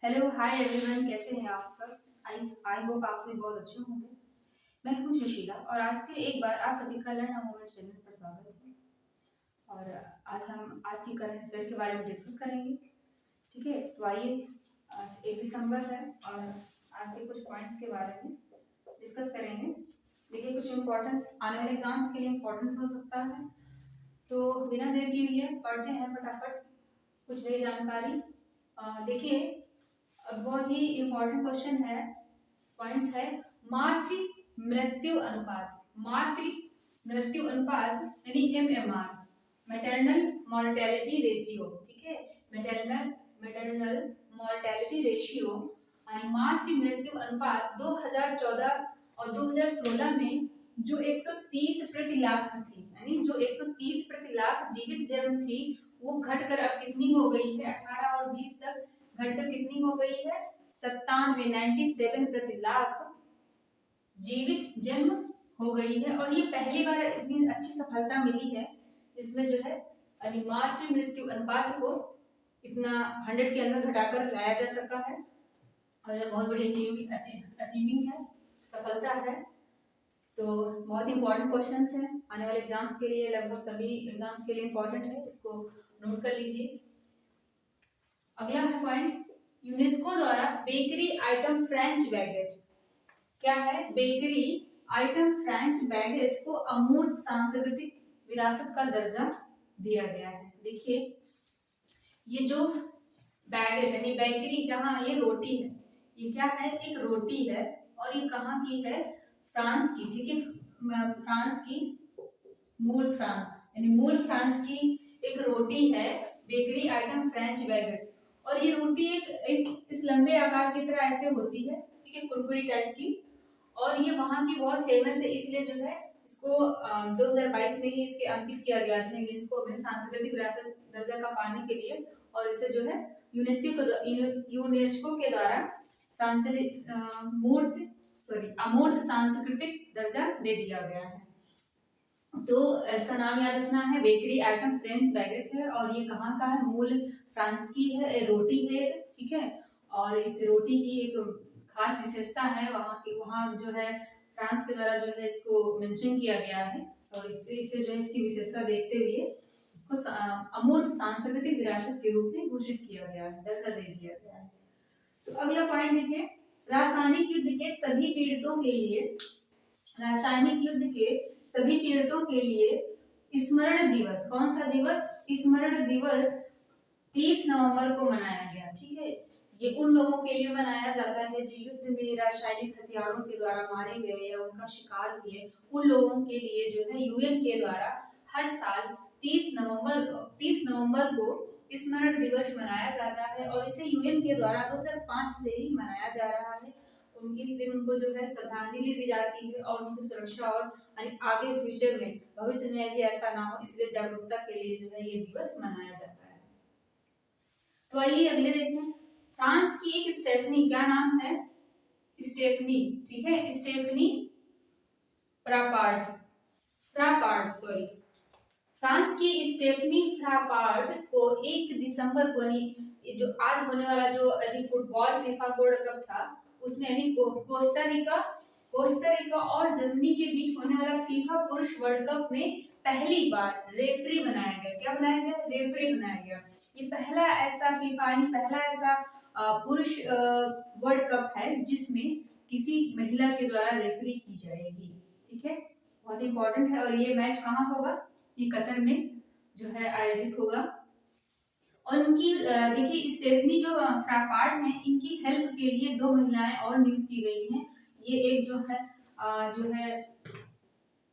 Hello hi everyone, कैसे हैं आप सब। आई आई होप आप सभी बहुत अच्छे होंगे। मैं हूं सुशीला और आज फिर एक बार आप सभी का लर्न अ मोमेंट चैनल पर स्वागत है। और आज हम आज की करंट अफेयर के बारे में डिस्कस करेंगे। ठीक है, तो आइए, आज 1 दिसंबर है और आज के कुछ पॉइंट्स के बारे में डिस्कस करेंगे। देखिए, कुछ इंपॉर्टेंस आने वाले एग्जाम्स के लिए इम्पोर्टेंट हो सकता है, तो बिना देर किए हुए पढ़ते हैं फटाफट कुछ नई जानकारी। देखिए, अब बहुत ही इम्पोर्टेंट क्वेश्चन है, पॉइंट्स है। मातृ मृत्यु अनुपात, मातृ मृत्यु अनुपात यानी एमएमआर, मैटरनल मॉर्टेलिटी रेशियो। ठीक है, मैटरनल मैटरनल मॉर्टेलिटी रेशियो यानी मातृ मृत्यु अनुपात 2014 और 2016 में जो 130 प्रति लाख थी, यानी जो 130 प्रति लाख जीवित जन्म थी, वो घटकर अब कितनी हो गई है, 18 और 20 तक घटकर कितनी हो गई है, 97 प्रति लाख जीवित जन्म हो गई है। और ये पहली बार इतनी अच्छी सफलता मिली है जिसमें जो है मातृ मृत्यु अनुपात को इतना 100 के अंदर घटाकर लाया जा सका है। और ये बहुत बड़ी अचीविंग है, सफलता है। तो बहुत इंपॉर्टेंट क्वेश्चंस हैं आने वाले एग्जाम्स के लिए, लगभग सभी एग्जाम्स के लिए इंपॉर्टेंट है, इसको नोट कर लीजिए। अगला है पॉइंट, यूनेस्को द्वारा बेकरी आइटम फ्रेंच बैगेट। क्या है, बेकरी आइटम फ्रेंच बैगेट को अमूर्त सांस्कृतिक विरासत का दर्जा दिया गया है। देखिए, ये जो बैगेट यानी बेकरी, कहाँ, ये रोटी है, ये क्या है, एक रोटी है। और ये कहाँ की है, फ्रांस की। ठीक है, फ्रांस की, मूल फ्रांस यानी मूल फ्रांस की एक रोटी है, बेकरी आइटम फ्रेंच बैगेट। और ये रोटी एक इस लंबे आकार की तरह ऐसे होती है, ठीक है, कुरकुरी टाइप की। और ये वहाँ की बहुत फेमस है, इसलिए जो है इसको 2022 में ही इसके अंकित किया गया था यूनेस्को में सांस्कृतिक विरासत दर्जा का पाने के लिए। और इसे जो है यूनेस्को के द्वारा सांस्कृतिक अमूर्त सांस्कृतिक दर्जा दे दिया गया है। तो इसका नाम याद रखना है, बेकरी आइटम फ्रेंच बैगेज है। और ये कहाँ का है, मूल फ्रांस की है, रोटी है। ठीक है, और इस रोटी की एक खास विशेषता है, वहाँ की, वहाँ जो है फ्रांस के द्वारा जो है इसको मेंशन किया गया है। और इससे इसे जो है इसकी विशेषता देखते हुए इसको अमूर्त सांस्कृतिक विरासत के रूप में घोषित किया गया है, दर्जा दे दिया गया है। तो अगला पॉइंट देखिए, रासायनिक युद्ध के सभी पीड़ितों के लिए, रासायनिक युद्ध के सभी पीड़ितों के लिए स्मरण दिवस, कौन सा दिवस, स्मरण दिवस 30 नवंबर को मनाया गया। ठीक है, ये उन लोगों के लिए मनाया जाता है जो युद्ध में रासायनिक हथियारों के द्वारा मारे गए या उनका शिकार हुए। उन लोगों के लिए जो है यूएन के द्वारा हर साल 30 नवंबर को स्मरण दिवस मनाया जाता है। और इसे यूएन के द्वारा 2005 से ही मनाया जा रहा है। इस दिन उनको जो है श्रद्धांजलि दी जाती है और उनकी सुरक्षा और आगे फ्यूचर में, भविष्य में भी ऐसा ना हो, इसलिए जागरूकता के लिए जो है ये दिवस मनाया जाता है। तो आइए अगले देखें, फ्रांस की एक स्टेफनी, क्या नाम है, स्टेफनी। ठीक है, Stephanie Frappart, Frappart sorry, France की स्टेफनी फ्रापार्ट को 1 दिसंबर को, जो आज होने वाला जो फुटबॉल फीफा वर्ल्ड कप था, उसमें कोस्टारिका और जर्मनी के बीच होने वाला फीफा पुरुष वर्ल्ड कप में पहली बार रेफरी बनाया गया। क्या बनाया गया, रेफरी बनाया गया। ये पहला ऐसा फीफा, पहला ऐसा पुरुष वर्ल्ड कप है जिसमें किसी महिला के द्वारा रेफरी की जाएगी। ठीक है, बहुत इंपॉर्टेंट है। और ये मैच कहाँ होगा, ये कतर में जो है आयोजित होगा। और उनकी देखिए, स्टेफनी जो फ्रापार्ट हैं, इनकी हेल्प के लिए 2 महिलाएं और नियुक्त की गई हैं। ये एक जो है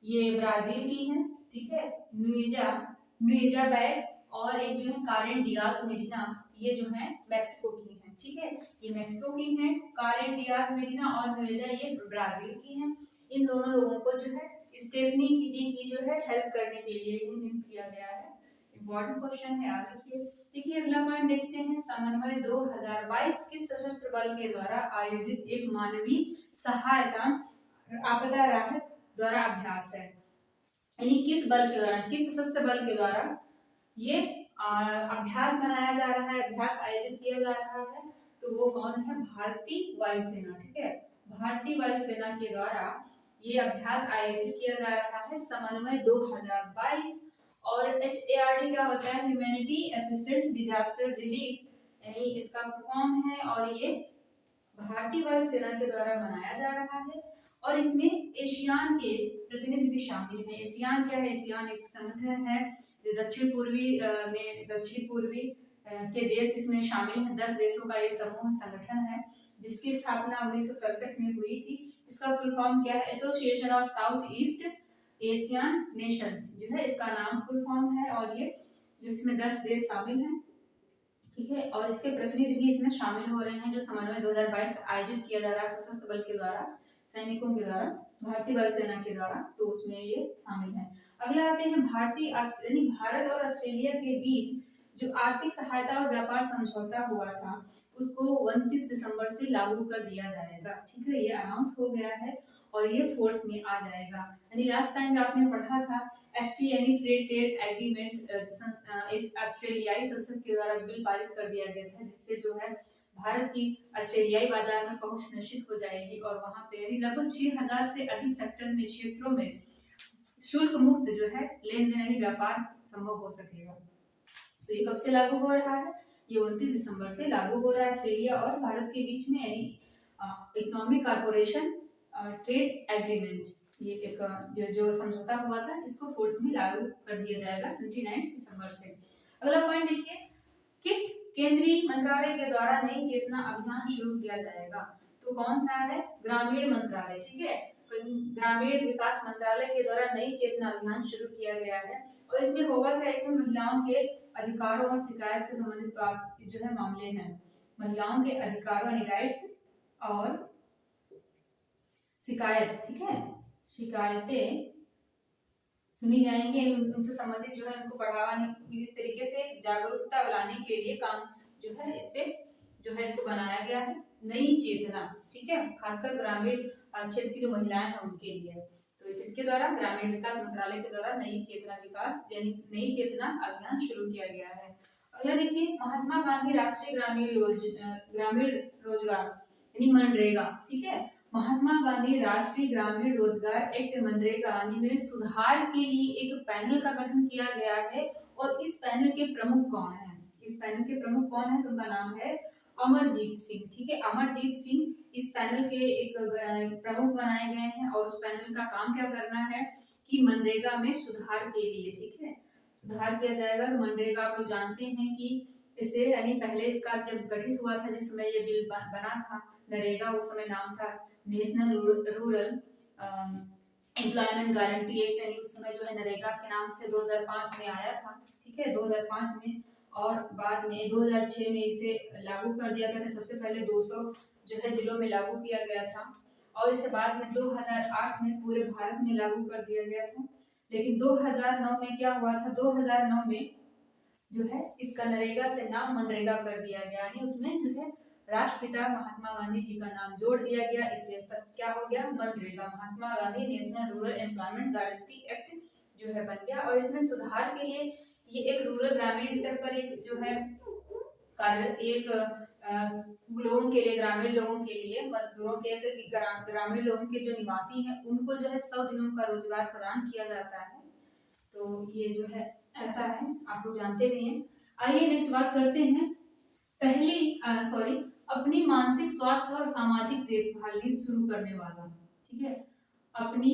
ये ब्राजील की है। ठीक है, नुएजा बैग, और एक जो है कारेन डियाज मेडिना, ये जो है मैक्सिको की है। ठीक है, ये मैक्सिको की है, कारेन डियाज मेडिना और नुएजा ये ब्राजील की हैं। इन दोनों लोगों को जो है स्टेफनी की जो है हेल्प करने के लिए ही नियुक्त किया गया है। इम्पोर्टेंट क्वेश्चन है, याद रखिए। देखिए, अगला पॉइंट देखते हैं, समन्वय 2022 किस सशस्त्र बल के द्वारा आयोजित एक मानवीय सहायता आपदा राहत द्वारा अभ्यास है। यानी किस बल के द्वारा, किस सशस्त्र बल के द्वारा ये अभ्यास बनाया जा रहा है, अभ्यास आयोजित किया जा रहा है। तो वो कौन है? भारतीय वायुसेना। ठीक है, भारतीय वायुसेना के द्वारा ये अभ्यास आयोजित किया जा रहा है, समन्वय 2022। और HARD क्या होता है? ह्यूमैनिटी असिस्टेंट डिजास्टर रिलीफ, यानी इसका फॉर्म है, और ये भारतीय वायुसेना के द्वारा मनाया जा रहा है। और इसमें एशियान के प्रतिनिधि भी शामिल हैं। एशियान क्या है? एशियान एक संगठन है जो दक्षिण पूर्वी के देश इसमें शामिल हैं। 10 देशों का एक समूह संगठन है जिसकी स्थापना 1967 में हुई थी। इसका फुल फॉर्म क्या है? Association of south east Asian Nations जो है इसका नाम फुल फॉर्म है। और ये जो इसमें 10 देश शामिल हैं, ठीक है, और इसके प्रतिनिधि भी इसमें शामिल हो रहे हैं, जो समन्वय 2022 आयोजित किया जा रहा है सशस्त्र बल के द्वारा, सैनिकों के द्वारा, भारतीय वायुसेना के द्वारा, तो उसमें ये शामिल है। अगला आते हैं भारत और ऑस्ट्रेलिया के बीच जो आर्थिक सहायता और व्यापार समझौता हुआ था उसको 29 दिसंबर से लागू कर दिया जाएगा। ठीक है, ये अनाउंस हो गया है और ये फोर्स में आ जाएगा। यानी लास्ट टाइम आपने पढ़ा था FTA यानी फ्री ट्रेड एग्रीमेंट इस ऑस्ट्रेलियाई संसद के द्वारा बिल पारित कर दिया गया था, जिससे जो है भारत की ऑस्ट्रेलियाई बाजार में पहुंच निश्चित हो जाएगी और वहां पे लगभग 6000 से अधिक सेक्टर में क्षेत्रों में शुल्क मुक्त जो है लेन देन यानी व्यापार संभव हो सकेगा। तो ये कब से लागू हो रहा है? ये 29 दिसंबर से लागू हो रहा है ऑस्ट्रेलिया और भारत के बीच में, यानी इकोनॉमिक कॉर्पोरेशन ट्रेड एग्रीमेंट, ये एक जो समझौता हुआ था इसको फोर्स में लागू कर दिया जाएगा 29 दिसंबर से। अगला पॉइंट देखिए, किस केंद्रीय मंत्रालय के द्वारा नई चेतना अभियान शुरू किया जाएगा? तो कौन सा है? ग्रामीण मंत्रालय। ठीक है, ग्रामीण विकास मंत्रालय के द्वारा नई चेतना अभियान शुरू किया गया है। और इसमें होगा क्या? इसमें महिलाओं के अधिकारों और शिकायत से संबंधित बात जो है मामले हैं, महिलाओं के अधिकारों यानी राइट्स और शिकायत, ठीक है, शिकायतें सुनी जाएंगी, उनसे संबंधित जो है उनको बढ़ावा इस तरीके से जागरूकता लाने के लिए काम जो है इस पे जो है इसको बनाया गया है नई चेतना। ठीक है, खासकर ग्रामीण क्षेत्र की जो महिलाएं हैं उनके लिए। तो किसके द्वारा? ग्रामीण विकास मंत्रालय के द्वारा नई चेतना विकास यानी नई चेतना अभियान शुरू किया गया है। अगला देखिए, महात्मा गांधी राष्ट्रीय ग्रामीण रोजगार यानी मनरेगा। ठीक है, महात्मा गांधी राष्ट्रीय ग्रामीण रोजगार एक्ट मनरेगा में सुधार के लिए एक पैनल का गठन किया गया है। और इस पैनल के प्रमुख कौन है? इस पैनल के प्रमुख कौन है? तो उनका नाम है अमरजीत सिंह। ठीक है, अमरजीत सिंह इस पैनल के एक प्रमुख बनाए गए हैं। और उस पैनल का काम क्या करना है कि मनरेगा में सुधार के लिए, ठीक है, सुधार किया जाएगा। तो मनरेगा आप लोग जानते हैं कि इसे यानी पहले इसका जब गठित हुआ था, जिस समय ये बिल बना था नरेगा, उस समय नाम था national rural employment guarantee act, यानी उस समय जो है नरेगा के नाम से 2005 में आया था। ठीक है, 2005 में, और बाद में 2006 में इसे लागू कर दिया गया था। सबसे पहले 200 जो है जिलों में लागू किया गया था और इसे बाद में 2008 में पूरे भारत में लागू कर दिया गया था। लेकिन 2009 में क्या हुआ था? 2009 में जो है इसका नरेगा से नाम मनरेगा कर दिया गया, यानी उसमें जो है राष्ट्रपिता महात्मा गांधी जी का नाम जोड़ दिया गया, इसलिए तब क्या हो गया? MNREGA, Mahatma Gandhi national rural employment guarantee act जो है बन गया। और इसमें सुधार के लिए ये एक रूरल ग्रामीण स्तर पर एक जो है कार्य एक लोगों के लिए, ग्रामीण लोगों के लिए, मजदूरों के, ग्रामीण लोगों के जो निवासी हैं उनको जो है 100 दिनों का रोजगार प्रदान किया जाता है। तो ये जो है ऐसा है, आप लोग जानते भी हैं। आइए नेक्स्ट बात करते हैं, अपनी मानसिक स्वास्थ्य और सामाजिक देखभाल नीति शुरू करने वाला। ठीक है, अपनी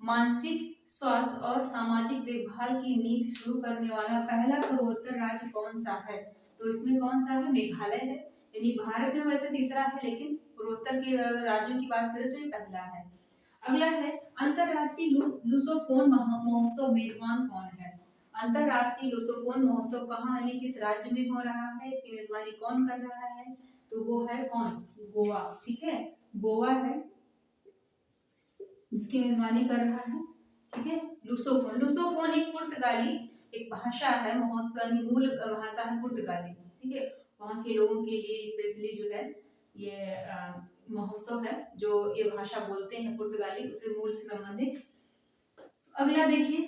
मानसिक स्वास्थ्य और सामाजिक देखभाल की नीति शुरू करने वाला पहला पूर्वोत्तर राज्य कौन सा है? तो इसमें कौन सा है? मेघालय है। यानी भारत में वैसे तीसरा है, लेकिन पूर्वोत्तर के राज्यों की बात करें तो ये पहला है। अगला है, अंतरराष्ट्रीय लूसोफोन महोत्सव मेजबान कौन है? अंतरराष्ट्रीय लूसोफोन महोत्सव कहाँ यानी किस राज्य में हो रहा है? इसकी मेजबानी कौन कर रहा है? तो वो है कौन? गोवा। ठीक है, गोवा है जिसकी मेजबानी कर रहा है। ठीक है, लूसोफोन, लूसोफोन एक पुर्तगाली एक भाषा है, महोत्सव मूल भाषा है पुर्तगाली। ठीक है, वहाँ के लोगों के लिए स्पेशली जो है ये महोत्सव है, जो ये भाषा बोलते हैं पुर्तगाली, उसे मूल से संबंधित। अगला देखिए,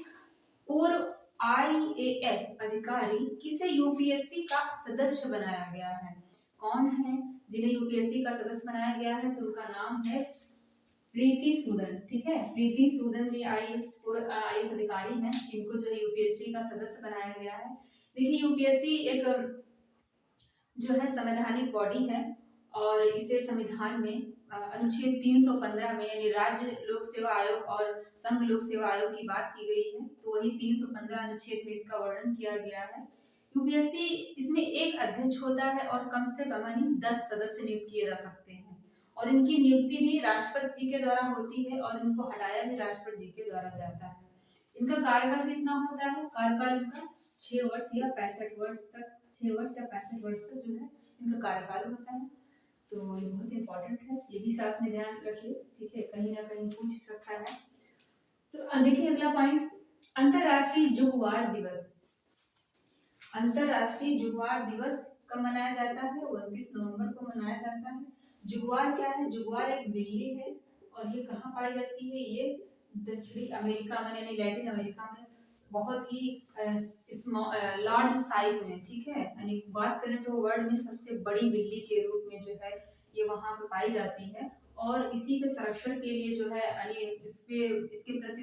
पूर्व IAS अधिकारी किसे UPSC का सदस्य बनाया गया है? कौन है जिन्हें यूपीएससी का सदस्य बनाया गया है, तो उनका नाम है प्रीति सूदन। ठीक है, प्रीति सूदन जी आईएएस अधिकारी हैं, इनको जो है यूपीएससी का सदस्य बनाया गया है। देखिए यूपीएससी एक जो है संवैधानिक बॉडी है और इसे संविधान में अनुच्छेद 315 में यानी राज्य लोक सेवा आयोग और संघ लोक सेवा आयोग की बात की गई है, तो वही 315 अनुच्छेद में इसका वर्णन किया गया है। यूपीएससी इसमें एक अध्यक्ष होता है और कम से कम 10 सदस्य नियुक्त किए जा सकते हैं और इनकी नियुक्ति भी राष्ट्रपति जी के द्वारा होती है और इनको हटाया भी राष्ट्रपति जी के द्वारा जाता है। इनका कार्यकाल कितना होता है, कार्यकाल इनका 6 वर्ष या 65 वर्ष तक, 6 वर्ष या 65 वर्ष तक जो है इनका कार्यकाल होता है। तो ये बहुत इंपॉर्टेंट है, ये भी साथ में ध्यान रखिए। ठीक है, कहीं ना कहीं पूछ सकता है। तो देखिए अगला पॉइंट, अंतरराष्ट्रीय जुगवार दिवस। अंतरराष्ट्रीय जुगवार दिवस कब मनाया जाता है, 29 नवंबर को मनाया जाता है। जुगवार क्या है, जुगवार एक बिल्ली है और ये कहाँ पाई जाती है, ये दक्षिणी अमेरिका में यानी लैटिन अमेरिका में बहुत ही लार्ज साइज में। ठीक है, यानी बात करें तो वर्ल्ड में सबसे बड़ी बिल्ली के रूप में जो है ये वहाँ पे पाई जाती है और इसी के संरक्षण के लिए जो है यानी इसके प्रति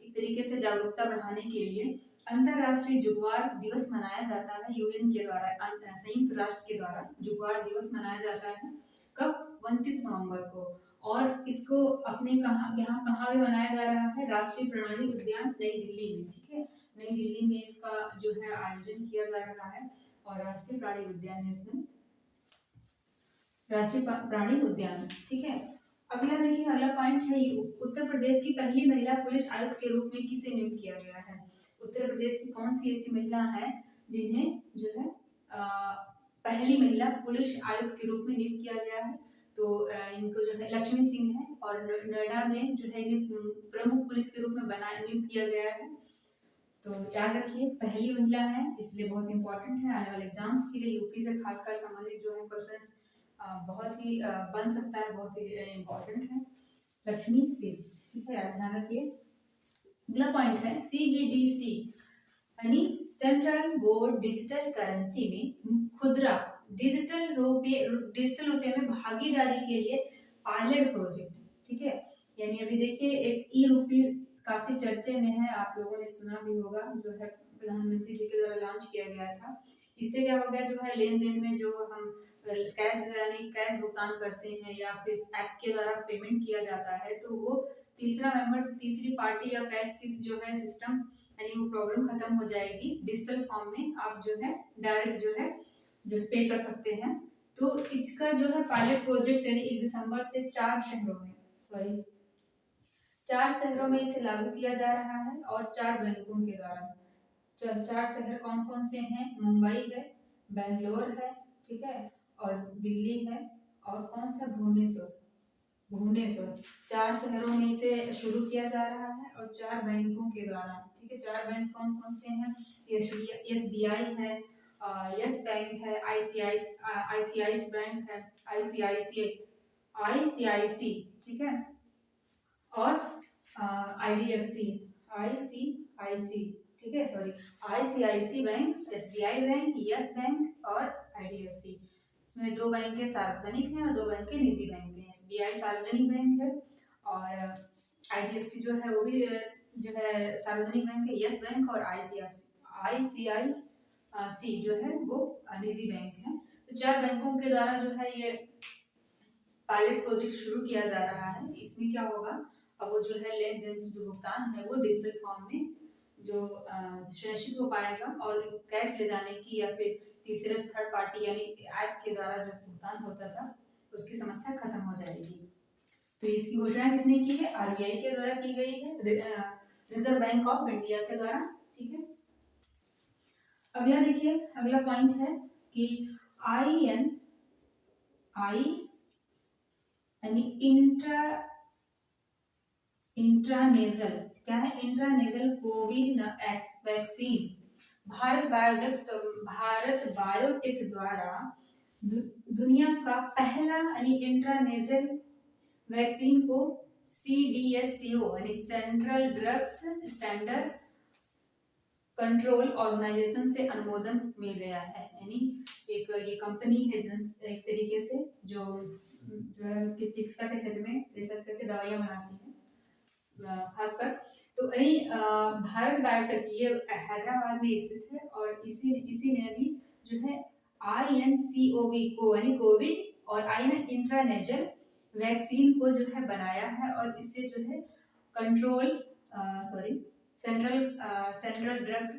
एक तरीके से जागरूकता बढ़ाने के लिए अंतरराष्ट्रीय जुगवार दिवस मनाया जाता है यूएन के द्वारा, संयुक्त राष्ट्र के द्वारा जुगवार दिवस मनाया जाता है। कब, 29 नवंबर को। और इसको अपने यहाँ कहाँ भी मनाया जा रहा है, राष्ट्रीय प्राणी उद्यान नई दिल्ली में। ठीक है, नई दिल्ली में इसका जो है आयोजन किया जा रहा है और राष्ट्रीय प्राणी उद्यान है इसमें, राष्ट्रीय प्राणी उद्यान। ठीक है, अगला देखिए, अगला पॉइंट है उत्तर प्रदेश की पहली महिला पुलिस आयुक्त के रूप में किसे नियुक्त किया गया है। उत्तर प्रदेश की कौन सी ऐसी महिला है जिन्हें जो है पहली महिला पुलिस आयुक्त के रूप में नियुक्त किया गया है, तो इनको जो है लक्ष्मी सिंह है और नोएडा में जो है इन्हें प्रमुख पुलिस के रूप में नियुक्त किया गया है। तो याद रखिए पहली महिला है, इसलिए बहुत इंपॉर्टेंट है। आने वाले एग्जाम्स के लिए यूपी से खासकर संबंधित जो है क्वेश्चंस बहुत ही बन सकता है, बहुत ही इंपॉर्टेंट है, लक्ष्मी सिंह। ठीक है, ध्यान रखिए। अगला पॉइंट है सीबीडीसी यानी सेंट्रल बोर्ड डिजिटल करेंसी में खुदरा डिजिटल रुपये में भागीदारी के लिए पायलट प्रोजेक्ट। ठीक है, यानी अभी देखिए एक ई रूपी काफी चर्चे में है, आप लोगों ने सुना भी होगा, जो है प्रधानमंत्री जी के द्वारा लॉन्च किया गया था। इससे क्या हो गया, जो है लेन देन में जो हम कैश भुगतान करते हैं या फिर ऐप के द्वारा पेमेंट किया जाता है, तो वो तीसरा मेंबर, तीसरी पार्टी या कैश की जो है सिस्टम यानी वो प्रॉब्लम खत्म हो जाएगी। डिजिटल फॉर्म में आप जो है डायरेक्ट जो पे कर सकते हैं। तो इसका जो है पायलट प्रोजेक्ट यानी 1 दिसंबर से 4 शहरों में इसे लागू किया जा रहा है और 4 बैंकों के द्वारा। 4 शहर कौन कौन से हैं, मुंबई है, बेंगलोर है, ठीक है, और दिल्ली है, और कौन सा, भुवनेश्वर। 4 शहरों में इसे शुरू किया जा रहा है और 4 बैंकों के द्वारा। ठीक है, 4 बैंक कौन कौन से हैं, एसबीआई है, यस बैंक है, आईसीआईसी बैंक है, आईसीआईसी, ठीक है, और आईडीएफसी, आईसीआईसी, ठीक है, sorry, ICIC bank, SBI bank, Yes Bank और आईडीएफसी। इसमें 2 बैंक के सार्वजनिक हैं और 2 बैंक के निजी बैंक हैं। एसबीआई सार्वजनिक बैंक है और आईडीएफसी जो है वो भी जो है सार्वजनिक बैंक है, यस बैंक और आईसीआईसी जो है वो निजी बैंक है। तो 4 बैंकों के द्वारा जो है ये पायलट प्रोजेक्ट शुरू किया जा रहा है। इसमें क्या होगा, अब वो जो है लेन देन जो भुगतान है वो डिजिटल फॉर्म में जो सुनिश्चित हो पाएगा और कैश ले जाने की या फिर तीसरे थर्ड पार्टी यानी ऐप के द्वारा जो भुगतान होता था उसकी समस्या खत्म हो जाएगी। तो इसकी घोषणा किसने की है, आरबीआई के द्वारा की गई है, रिजर्व बैंक ऑफ इंडिया के द्वारा। ठीक है, अगला देखिए, अगला पॉइंट है कि आई यानी इंट्रानेजल, क्या है, intranasal Covid vaccine Bharat Biotech द्वारा दुनिया का पहला यानी इंट्रानेजल वैक्सीन को CDSCO यानी central drugs standard control organisation से अनुमोदन मिल गया है। यानी एक ये कंपनी है एक तरीके से जो जो है चिकित्सा के क्षेत्र में रिसर्च करके दवाइयाँ बनाती है खासकर। तो यही भारत बायोटेक ये हैदराबाद में स्थित है और इसी इसी ने भी जो है INCOV को यानी कोविड और आई ना इंट्रानेजल वैक्सीन को जो है बनाया है और इससे जो है control sorry central drugs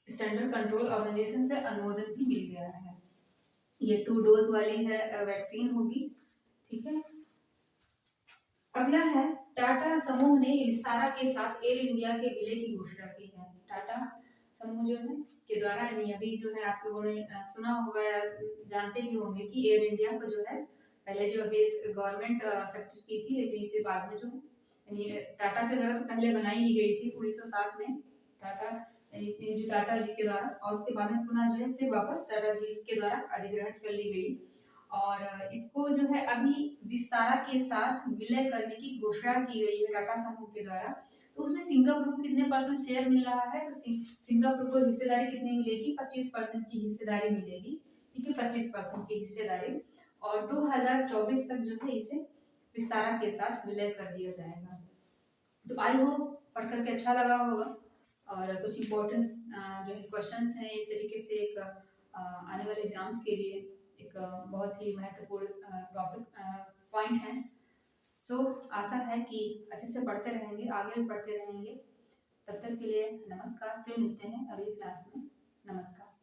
standard control organisation से अनुमोदन भी मिल गया है। ये 2 डोज वाली है वैक्सीन होगी। ठीक है। अगला है टाटा समूह ने विस्तारा के साथ एयर इंडिया के विलय की घोषणा की है। टाटा समूह जो है के द्वारा यानी अभी जो है आप लोगों ने सुना होगा या जानते भी होंगे कि एयर इंडिया को जो है पहले जो है गवर्नमेंट सेक्टर की थी, लेकिन इसे बाद में जो यानी टाटा के द्वारा तो पहले बनाई ही गई थी 1907 में टाटा जो टाटा जी के द्वारा, और उसके बाद में पुनः जो है फिर वापस टाटा जी के द्वारा अधिग्रहण कर ली गई और इसको जो है अभी विस्तारा के साथ विलय करने की घोषणा की गई है टाटा समूह के द्वारा। तो उसमें सिंगापुर को कितने परसेंट शेयर मिल रहा है, तो सिंगापुर को हिस्सेदारी कितनी मिलेगी, 25% की हिस्सेदारी मिलेगी। ठीक है, 25% की हिस्सेदारी और 2024 तक जो है इसे विस्तारा के साथ विलय कर दिया जाएगा। तो आई होप पढ़ करके अच्छा लगा होगा और कुछ इम्पोर्टेंस जो है क्वेश्चंस हैं इस तरीके से एक आने वाले एग्जाम्स के लिए एक बहुत ही महत्वपूर्ण टॉपिक पॉइंट है। सो आशा है कि अच्छे से पढ़ते रहेंगे, आगे भी पढ़ते रहेंगे। तब तक के लिए नमस्कार, फिर मिलते हैं अगली क्लास में। नमस्कार।